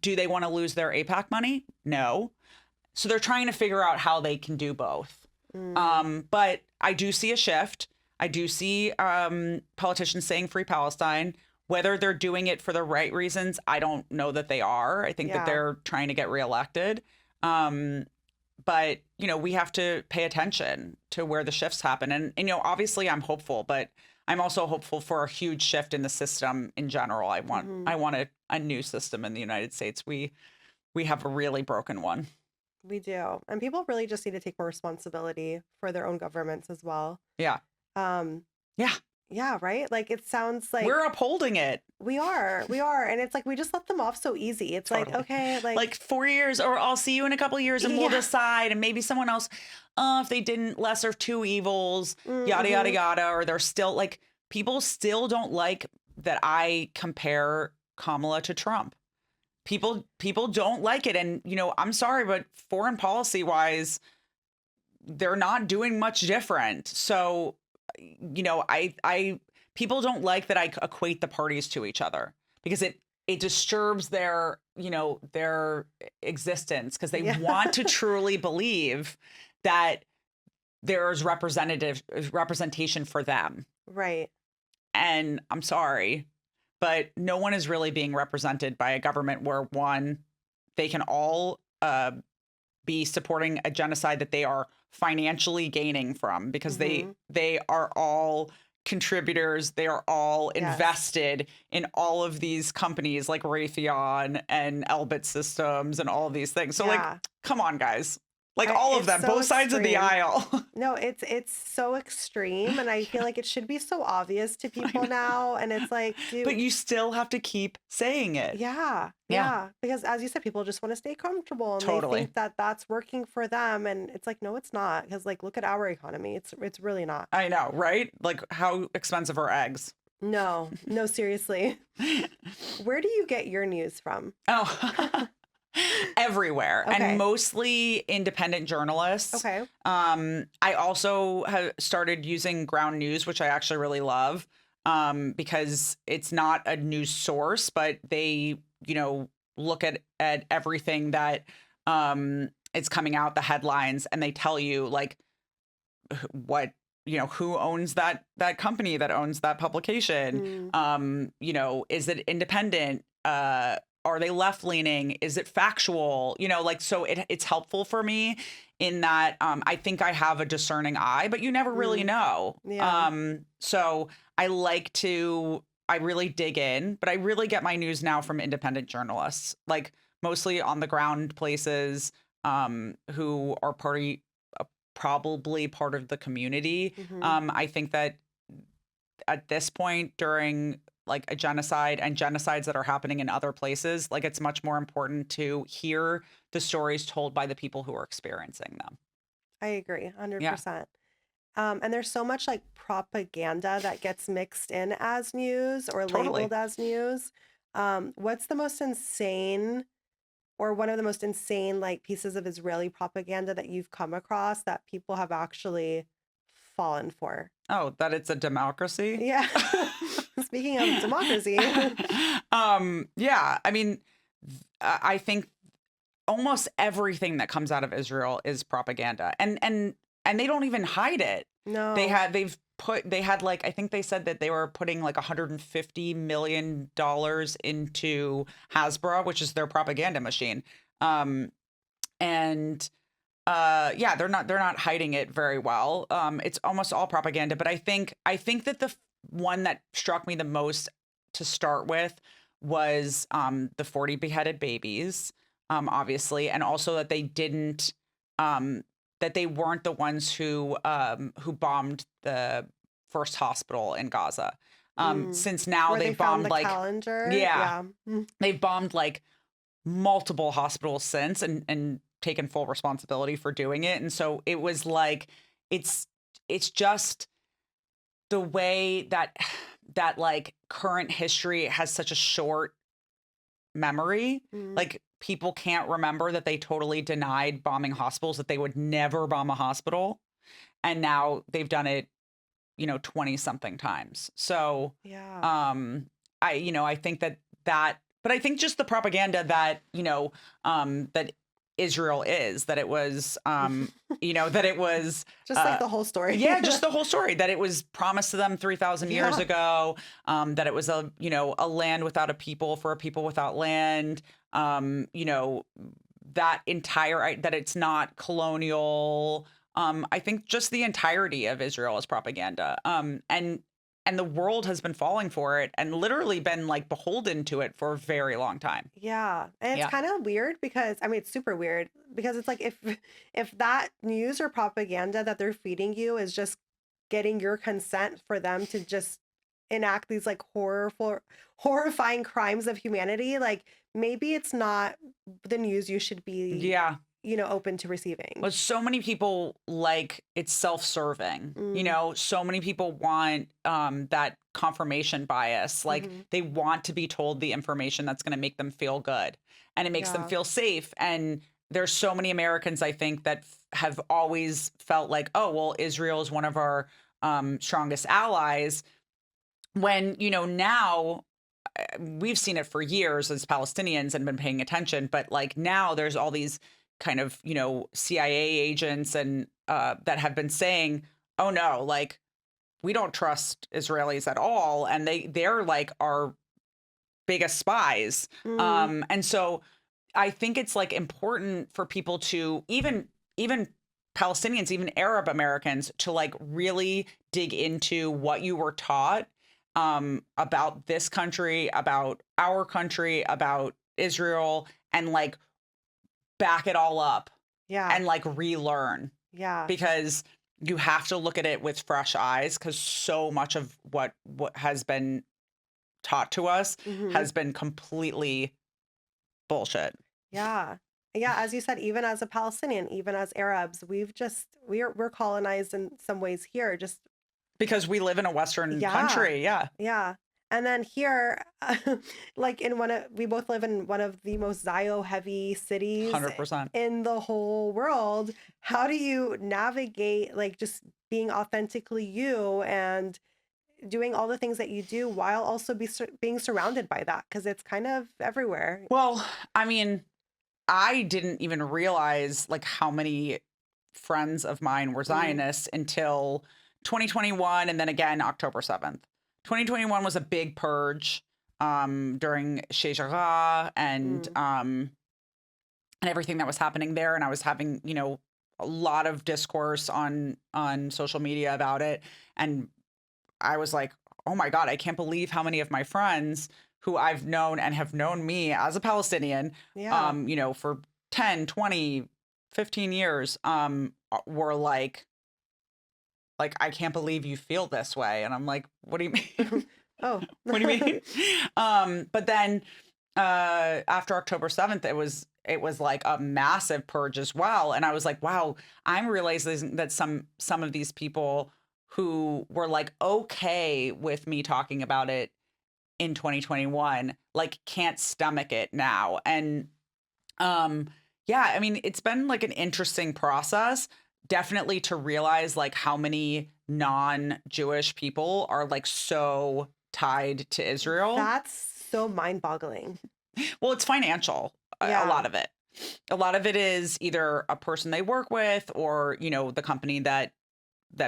Do they want to lose their AIPAC money? No. So they're trying to figure out how they can do both. But I do see a shift. I do see politicians saying free Palestine. Whether they're doing it for the right reasons, I don't know that they are. I think that they're trying to get reelected. But, we have to pay attention to where the shifts happen. And obviously I'm hopeful, but I'm also hopeful for a huge shift in the system in general. I want a new system in the United States. We have a really broken one. We do. And people really just need to take more responsibility for their own governments as well. Yeah. Yeah. Yeah, right? Like, it sounds like we're upholding it. We are. And it's like, we just let them off so easy. It's totally. Like, okay, like 4 years, or I'll see you in a couple of years and we'll decide. And maybe someone else, if they didn't, lesser of two evils, yada, yada, yada. Or they're still like, people still don't like that I compare Kamala to Trump. People don't like it. And, I'm sorry, but foreign policy wise, they're not doing much different. So, people don't like that I equate the parties to each other, because it disturbs their existence, because they want to truly believe that there's representation for them. Right. And I'm sorry, but no one is really being represented by a government where, one, they can all be supporting a genocide that they are financially gaining from, because they are all contributors. They are all invested in all of these companies like Raytheon and Elbit Systems and all of these things. So like, come on, guys. Like, all of them, both sides of the aisle. No, it's so extreme, and I feel like it should be so obvious to people now. And it's like, dude, but you still have to keep saying it. Yeah. Because, as you said, people just want to stay comfortable, and they think that that's working for them. And it's like, no, it's not. Because, like, look at our economy. It's really not. I know, right? Like, how expensive are eggs? No, seriously. Where do you get your news from? Oh. Everywhere. Okay. And mostly independent journalists. Okay. I also have started using Ground News, which I actually really love, because it's not a news source, but they, look at everything that it's coming out, the headlines, and they tell you like what, who owns that company that owns that publication. Is it independent? Are they left leaning? Is it factual? So it's helpful for me in that I think I have a discerning eye, but you never really know. Yeah. So I really dig in, but I really get my news now from independent journalists, like mostly on the ground places, who are probably part of the community. Hmm. I think that at this point during like a genocide and genocides that are happening in other places, like it's much more important to hear the stories told by the people who are experiencing them. I agree, Yeah, 100%. And there's so much like propaganda that gets mixed in as news or totally. labeled as news. What's the most insane or one of the most insane like pieces of Israeli propaganda that you've come across that people have actually fallen for? Oh, that it's a democracy? Yeah. Speaking of democracy. Yeah, I mean, I think almost everything that comes out of Israel is propaganda. And they don't even hide it. No. They had like I think they said that they were putting like $150 million into Hasbro, which is their propaganda machine. Um and yeah, they're not hiding it very well. It's almost all propaganda, but I think that one that struck me the most to start with was the 40 beheaded babies, obviously, and also that they didn't that they weren't the ones who bombed the first hospital in Gaza. Mm. Since now Where they they've found bombed the like calendar. yeah, Yeah. Mm. they've bombed like multiple hospitals since and taken full responsibility for doing it. And so it was like it's it's just the way that like current history has such a short memory. Mm. Like people can't remember that they totally denied bombing hospitals, that they would never bomb a hospital. And now they've done it, 20 something times. So Yeah. um I think that but I think just the propaganda that that Israel is, that it was that it was Just like the whole story. yeah, just the whole story, that it was promised to them 3,000 years Yeah. ago, that it was a land without a people for a people without land, that that it's not colonial. I think just the entirety of Israel is propaganda. And the world has been falling for it and literally been like beholden to it for a very long time. Yeah. And it's Yeah. kind of weird because I mean it's super weird because it's like if that news or propaganda that they're feeding you is just getting your consent for them to just enact these like horrifying crimes of humanity, like maybe it's not the news you should be, Yeah. open to receiving. But so many people like it's self-serving. Mm, So many people want that confirmation bias. Like hmm. they want to be told the information that's going to make them feel good and it makes them Yeah. feel safe. And there's so many Americans, I think, that have always felt like, oh, well, Israel is one of our strongest allies. When, now we've seen it for years as Palestinians and been paying attention, but like now there's all these kind of, CIA agents and that have been saying, "Oh no, like we don't trust Israelis at all," and they're like our biggest spies. Mm, And so I think it's like important for people to even Palestinians, even Arab Americans, to like really dig into what you were taught about this country, about our country, about Israel, and like back it all up yeah. and like relearn, Yeah. because you have to look at it with fresh eyes, because so much of what has been taught to us Hmm. has been completely bullshit. Yeah. Yeah, as you said, even as a Palestinian, even as Arabs, we're colonized in some ways here. Just Because we live in a Western yeah. country. Yeah. Yeah. And then here, like we both live in one of the most Zio heavy cities 100%. in the whole world. How do you navigate like just being authentically you and doing all the things that you do while also being surrounded by that? Because it's kind of everywhere. Well, I mean, I didn't even realize like how many friends of mine were Mm, Zionists until 2021, and then again October 7th. 2021 was a big purge during Shejara mm, and everything that was happening there, and I was having, a lot of discourse on social media about it, and I was like, oh my God, I can't believe how many of my friends who I've known and have known me as a Palestinian, Yeah. for 10, 20, 15 years, were like, I can't believe you feel this way. And I'm like, what do you mean? Oh. What do you mean? But then after October 7th, it was like a massive purge as well. And I was like, wow, I'm realizing that some of these people who were like okay with me talking about it in 2021 like can't stomach it now. And yeah, I mean, it's been like an interesting process, definitely, to realize like how many non-Jewish people are like so tied to Israel. That's so mind-boggling. Well, it's financial, a lot of it. A lot of it is either a person they work with, or, the company that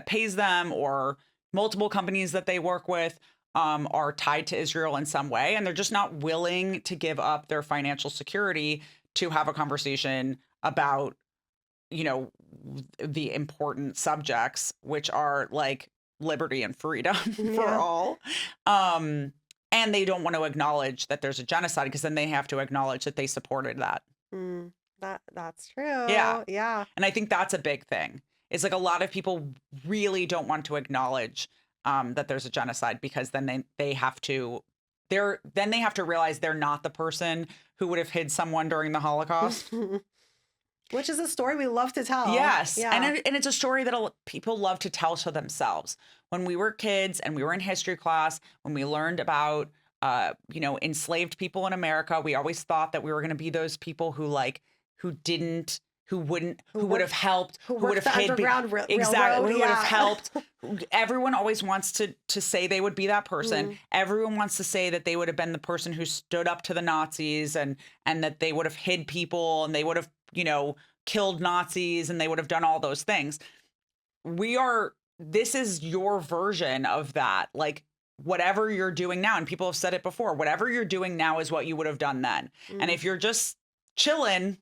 pays them, or multiple companies that they work with are tied to Israel in some way. And they're just not willing to give up their financial security to have a conversation about, the important subjects, which are like liberty and freedom for all. And they don't want to acknowledge that there's a genocide, because then they have to acknowledge that they supported that. That's true. Yeah. Yeah. And I think that's a big thing. It's like a lot of people really don't want to acknowledge that there's a genocide, because then they have to realize they're not the person who would have hid someone during the Holocaust. Which is a story we love to tell. Yes. Yeah. And it's a story that people love to tell to themselves. When we were kids and we were in history class, when we learned about, enslaved people in America, we always thought that we were going to be those people who would have helped, who would have hid exactly, who would have helped. Everyone always wants to say they would be that person. Everyone wants to say that they would have been the person who stood up to the Nazis, and that they would have hid people, and they would have, killed Nazis, and they would have done all those things. This is your version of that. Like, whatever you're doing now, and people have said it before, whatever you're doing now is what you would have done then. And if you're just chilling,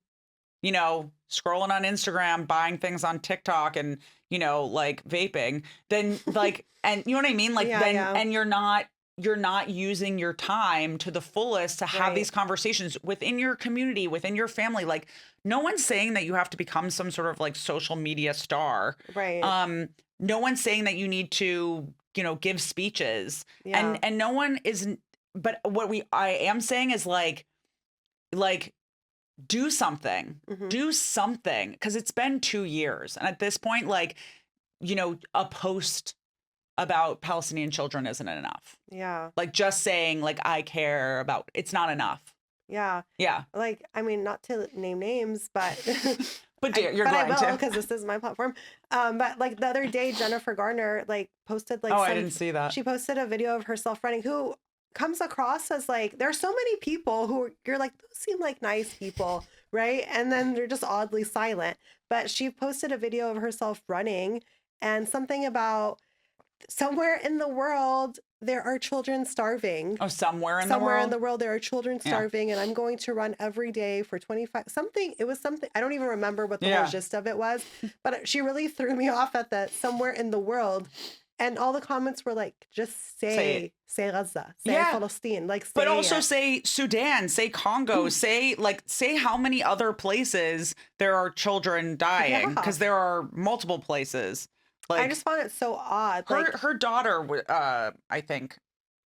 scrolling on Instagram, buying things on TikTok, and, like vaping, then like, and you know what I mean? Like, and you're not using your time to the fullest to have these conversations within your community, within your family. Like, no one's saying that you have to become some sort of like social media star. Right. No one's saying that you need to, give speeches. Yeah. And no one is, but what I am saying is like, do something. Do something, because it's been 2 years. And at this point, like, a post about Palestinian children isn't enough. Yeah. Like, just saying, like, I care about, it's not enough. Yeah. Yeah. Like, I mean, not to name names, but but you're but going I will, to, because this is my platform. But like the other day, Jennifer Garner like posted like I didn't see that. She posted a video of herself running, who comes across as like, there's so many people who you're like, those seem like nice people, right? And then they're just oddly silent. But she posted a video of herself running, and something about somewhere in the world there are children starving. Oh, somewhere in the world there are children starving, and I'm going to run every day for 25 something. It was something, I don't even remember what the whole gist of it was, but she really threw me off at the somewhere in the world. And all the comments were like, just say Gaza, say Palestine, like say but also say Sudan, say Congo, say how many other places there are children dying, because there are multiple places. Like, I just found it so odd. Her daughter, I think,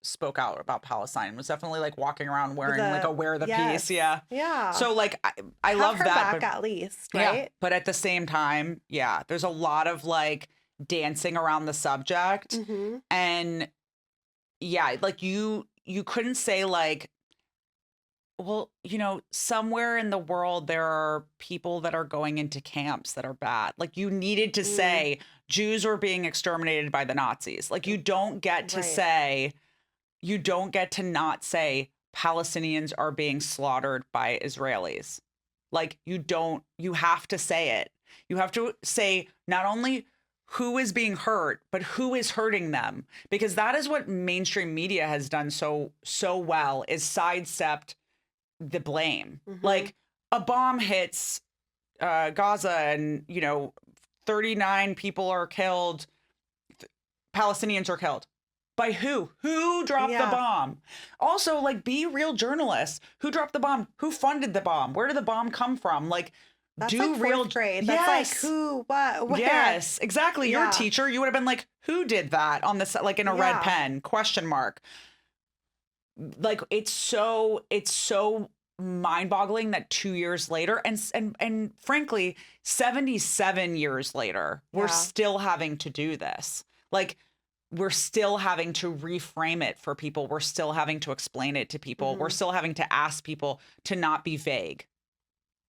spoke out about Palestine, and was definitely like walking around wearing like a wear the peace. Yeah. Yeah. So like, I love her that. Back, at least, right? Yeah. But at the same time, there's a lot of like dancing around the subject. And like you couldn't say like, well, somewhere in the world there are people that are going into camps that are bad. Like, you needed to say Jews are being exterminated by the Nazis. Like, you don't get to say, you don't get to not say Palestinians are being slaughtered by Israelis. Like, you have to say it. You have to say not only who is being hurt, but who is hurting them. Because that is what mainstream media has done so well, is sidestepped the blame. Like, a bomb hits Gaza and, 39 people are killed. Palestinians are killed. By who? Who dropped the bomb? Also, like, be real journalists. Who dropped the bomb? Who funded the bomb? Where did the bomb come from? Like, that's do like real grade. Yes. That's like who, what, where. Yes, exactly. You're a teacher. You would have been like, who did that on this, like in a red pen, question mark. Like, it's so mind-boggling that 2 years later, and frankly, 77 years later, we're still having to do this. Like, we're still having to reframe it for people. We're still having to explain it to people. We're still having to ask people to not be vague.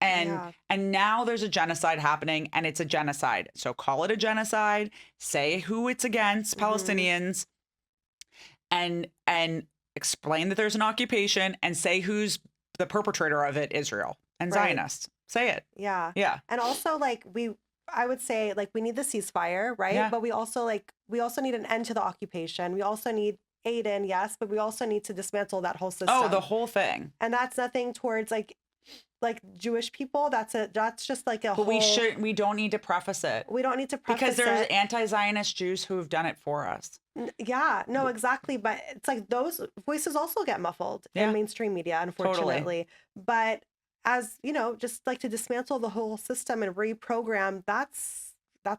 And now there's a genocide happening, and it's a genocide. So call it a genocide, say who it's against, Palestinians, and explain that there's an occupation, and say who's the perpetrator of it, Israel and Zionists. Say it. Yeah. Yeah. And also, like, I would say, like, we need the ceasefire, right? Yeah. But we also need an end to the occupation. We also need aid in, yes, but we also need to dismantle that whole system. Oh, the whole thing. And that's nothing towards like Jewish people. That's just like a whole. But we don't need to preface it. We don't need to preface because there's it. anti-Zionist Jews who have done it for us. Yeah, no, exactly. But it's like those voices also get muffled in mainstream media, unfortunately. Totally. But as just like to dismantle the whole system and reprogram, that's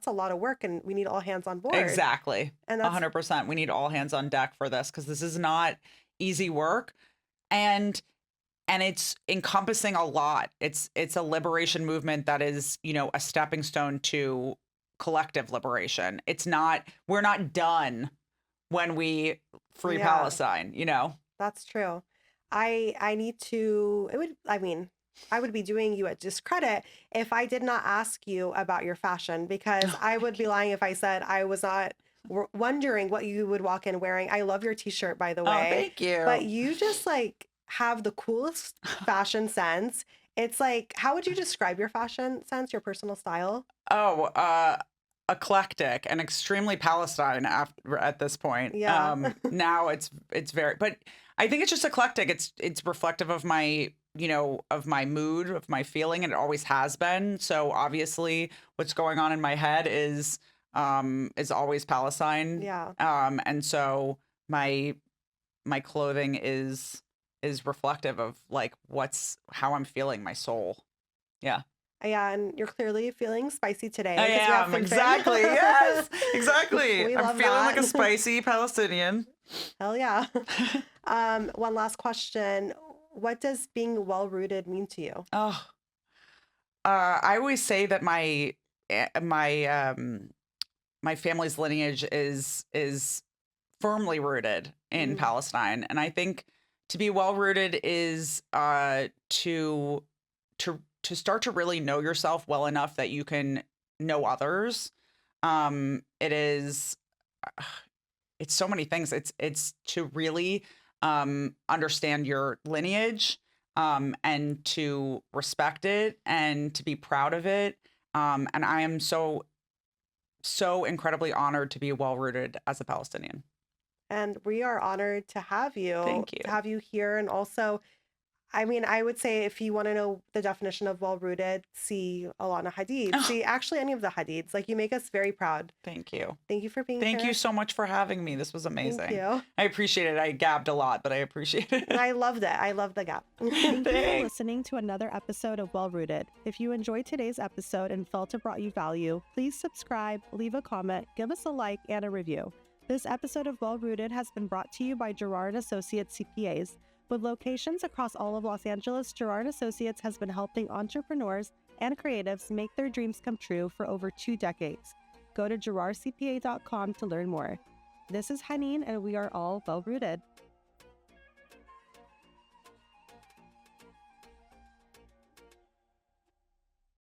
a lot of work, and we need all hands on board. Exactly. And that's 100%. We need all hands on deck for this, because this is not easy work, and it's encompassing a lot. It's a liberation movement that is, a stepping stone to collective liberation. We're not done when we free Palestine, That's true. I would be doing you a discredit if I did not ask you about your fashion, because I would be lying if I said I was not wondering what you would walk in wearing. I love your t-shirt, by the way. Oh, thank you. But you just like have the coolest fashion sense. It's like, how would you describe your fashion sense, your personal style? Oh, eclectic and extremely Palestine at this point. Yeah. Now it's very, but I think it's just eclectic. It's reflective of my, of my mood, of my feeling, and it always has been. So obviously what's going on in my head is always Palestine. Yeah. And so my clothing is reflective of like how I'm feeling, my soul. Yeah. Yeah, and you're clearly feeling spicy today. I am, exactly. Yes, exactly. I'm feeling like a spicy Palestinian. Hell yeah. One last question. What does being well-rooted mean to you? Oh, I always say that my family's lineage is firmly rooted in Palestine, and I think to be well-rooted is to start to really know yourself well enough that you can know others. It's so many things. It's to really understand your lineage, and to respect it and to be proud of it. And I am so incredibly honored to be well-rooted as a Palestinian. And we are honored to have you. Thank you. To have you here. And also, I would say if you want to know the definition of well-rooted, see Alana Hadid. See actually any of the Hadids. Like, you make us very proud. Thank you. Thank you for being here. Thank you so much for having me. This was amazing. Thank you. I appreciate it. I gabbed a lot, but I appreciate it. I loved it. I love the gap. Thank you Thanks. for listening to another episode of Well Rooted. If you enjoyed today's episode and felt it brought you value, please subscribe, leave a comment, give us a like, and a review. This episode of Well Rooted has been brought to you by Girard & Associates CPAs. With locations across all of Los Angeles, Girard & Associates has been helping entrepreneurs and creatives make their dreams come true for over 2 decades. Go to girardcpa.com to learn more. This is Haneen, and we are all well rooted.